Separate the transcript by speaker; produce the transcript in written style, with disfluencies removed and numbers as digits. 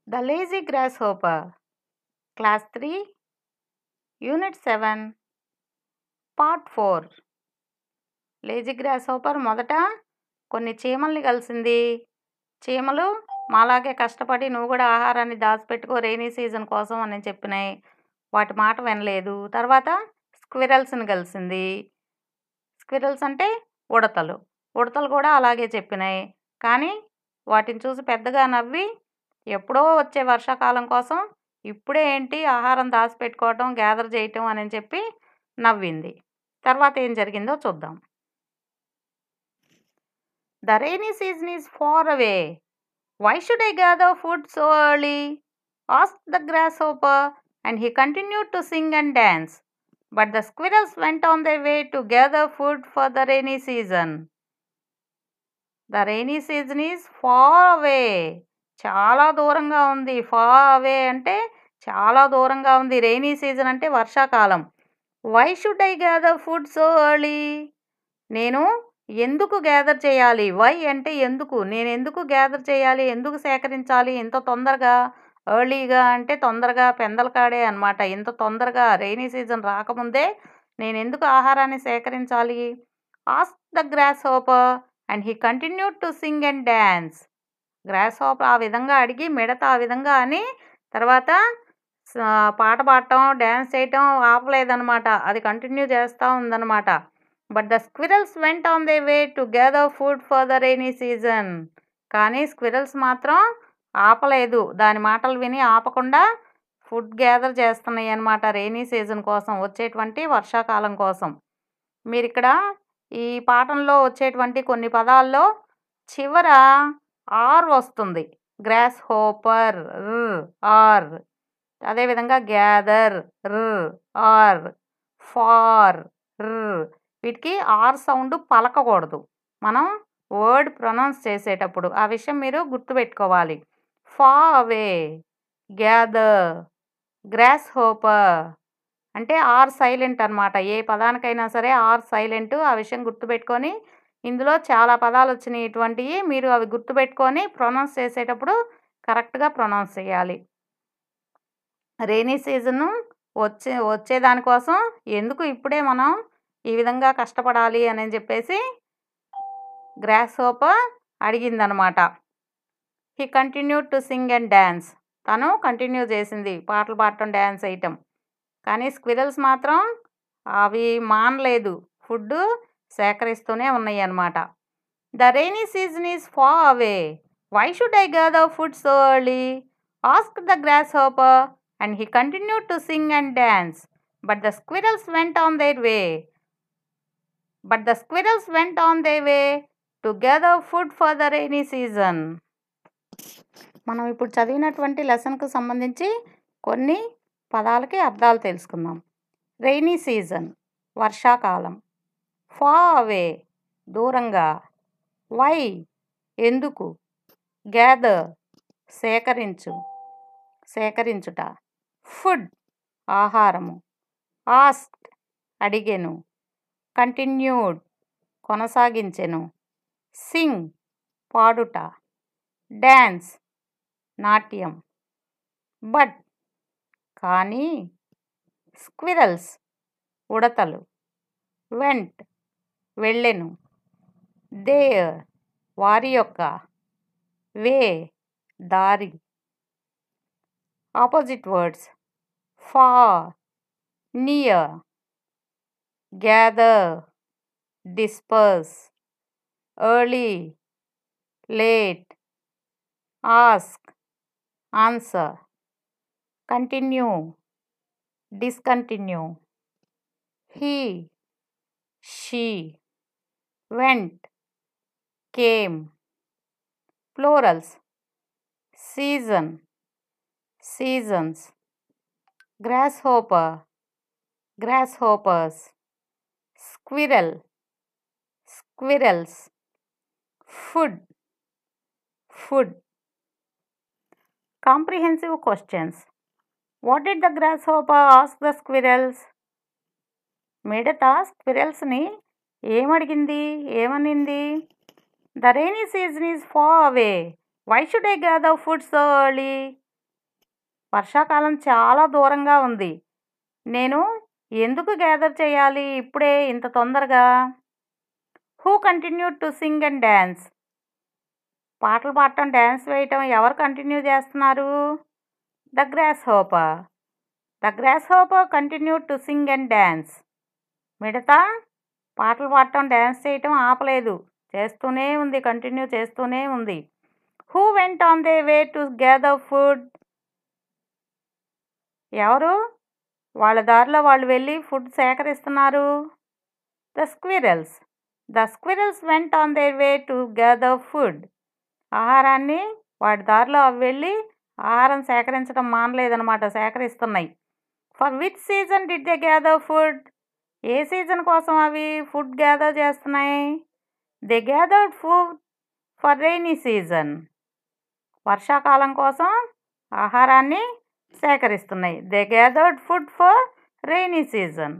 Speaker 1: The Lazy Grasshopper, Class 3, Unit 7, Part 4. Lazy grasshopper మొదట కొన్ని చీమల్ని కలిసింది. చీమలు మాలాగే కష్టపడి నువ్వు కూడా ఆహారాన్ని దాచిపెట్టుకో రెయినీ సీజన్ కోసం అని చెప్పినాయి. వాటి మాట వినలేదు. తర్వాత స్క్విరల్స్ని కలిసింది. స్క్విరల్స్ అంటే ఉడతలు. ఉడతలు కూడా అలాగే చెప్పినాయి. కానీ వాటిని చూసి పెద్దగా నవ్వి ఎప్పుడో వచ్చే వర్షాకాలం కోసం ఇప్పుడే ఏంటి ఆహారం దాచిపెట్టుకోవటం గ్యాదర్ చేయటం అని చెప్పి నవ్వింది. తర్వాత ఏం జరిగిందో చూద్దాం. The rainy season is far away. Why should I gather food so early? Asked the grasshopper, and he continued to sing and dance. But the squirrels went on their way to gather food for the rainy season. The rainy season is far away. చాలా దూరంగా ఉంది. Far away అంటే చాలా దూరంగా ఉంది. Rainy season అంటే వర్షాకాలం. Why should I gather food so early? నేను ఎందుకు గ్యాదర్ చేయాలి? వై అంటే ఎందుకు, నేను ఎందుకు గ్యాదర్ చేయాలి, ఎందుకు సేకరించాలి ఇంత తొందరగా? ఎర్లీగా అంటే తొందరగా, పెందలకాడే అనమాట. ఇంత తొందరగా రెయినీ సీజన్ రాకముందే నేను ఎందుకు ఆహారాన్ని సేకరించాలి? Ask the grasshopper and he continued to sing and dance. Grasshopper ఆ విధంగా అడిగి, మిడత ఆ విధంగా అని తర్వాత పాట పాడటం, డ్యాన్స్ చేయటం ఆపలేదనమాట. అది కంటిన్యూ చేస్తూ ఉందన్నమాట. But the squirrels went on their way to gather food for the rainy season. కానీ స్క్విరల్స్ మాత్రం ఆపలేదు. దాని మాటలు విని ఆపకుండా ఫుడ్ గ్యాదర్ చేస్తున్నాయి అన్నమాట రెయినీ సీజన్ కోసం, వచ్చేటువంటి వర్షాకాలం కోసం. మీరు ఇక్కడ ఈ పాఠంలో వచ్చేటువంటి కొన్ని పదాల్లో చివర ఆర్ వస్తుంది. గ్రాస్ హోపర్ ఆర్, అదేవిధంగా గ్యాదర్ ఆర్, ఫార్ వీటికి ఆర్ సౌండ్ పలకకూడదు మనం వర్డ్ ప్రొనౌన్స్ చేసేటప్పుడు. ఆ విషయం మీరు గుర్తుపెట్టుకోవాలి. ఫా అవే, గ్యాదర్, గ్రాస్ హోపర్ అంటే ఆర్ సైలెంట్ అనమాట. ఏ పదానికైనా సరే ఆర్ సైలెంట్. ఆ విషయం గుర్తుపెట్టుకొని, ఇందులో చాలా పదాలు వచ్చినాయి ఇటువంటివి. మీరు అవి గుర్తుపెట్టుకొని ప్రొనౌన్స్ చేసేటప్పుడు కరెక్ట్గా ప్రొనౌన్స్ చేయాలి. రెయినీ సీజను వచ్చేదానికోసం ఎందుకు ఇప్పుడే మనం ఈ విధంగా కష్టపడాలి అని చెప్పేసి గ్రాస్ హోపర్ అడిగిందనమాట. He continued to sing and dance. తను కంటిన్యూ చేసింది పాటలు పాడటం, డ్యాన్స్ వేయటం. కానీ స్క్విరల్స్ మాత్రం అవి మానలేదు, ఫుడ్ సేకరిస్తూనే ఉన్నాయి అన్నమాట. The rainy season is far away. Why should I gather food so early? Ask the grasshopper and he continued to sing and dance. But the squirrels went on their way. But the squirrels went on their way to gather food for the rainy season. మనం ఇప్పుడు చదివినటువంటి లెసన్కు సంబంధించి కొన్ని పదాలకి అర్థాలు తెలుసుకుందాం. Rainy season వర్షాకాలం, ఫార్ అవే దూరంగా, వై ఎందుకు, గ్యాదర్ సేకరించు సేకరించుట, ఫుడ్ ఆహారము, ఆస్క్డ్ అడిగెను, కంటిన్యూడ్ కొనసాగించెను, సింగ్ పాడుట, డ్యాన్స్ నాట్యం, బట్ కానీ, స్క్విరల్స్ ఉడతలు, వెంట్ వెళ్ళెను, దేర్ వారి యొక్క, వే దారి. Opposite words far, near, gather, disperse, early, late, ask, answer, continue, discontinue, he, she, went, came. Plurals season, seasons, grasshopper, grasshoppers, squirrel, squirrels, food, food. Comprehensive questions. What did the grasshopper ask the squirrels? మిడత స్క్విరల్స్ని ఏమడిగింది, ఏమనింది? The rainy season is far away. Why should I gather food so early? వర్షాకాలం చాలా దూరంగా ఉంది. నేను ఎందుకు గ్యాదర్ చేయాలి ఇప్పుడే ఇంత తొందరగా? Who continued to sing and dance? పాటలు పాడటం, డ్యాన్స్ వేయటం ఎవరు కంటిన్యూ చేస్తున్నారు? The grasshopper. The grasshopper continued to sing and dance. మిడత పాటలు పాడటం, డ్యాన్స్ చేయటం ఆపలేదు, చేస్తూనే ఉంది, కంటిన్యూ చేస్తూనే ఉంది. Who went on their way to gather food? ఎవరు వాళ్ళ దారిలో వాళ్ళు వెళ్ళి ఫుడ్ సేకరిస్తున్నారు? The squirrels. The squirrels went on their way to gather food. ఆహారాన్ని వాటి దారిలో అవి వెళ్ళి ఆహారం సేకరించడం మానలేదన్నమాట, సేకరిస్తున్నాయి. For which season did they gather food? ఏ సీజన్ కోసం అవి ఫుడ్ గ్యాదర్ చేస్తున్నాయి? They gathered food for rainy season. వర్షాకాలం కోసం ఆహారాన్ని సేకరిస్తున్నాయి. They gathered food for rainy season.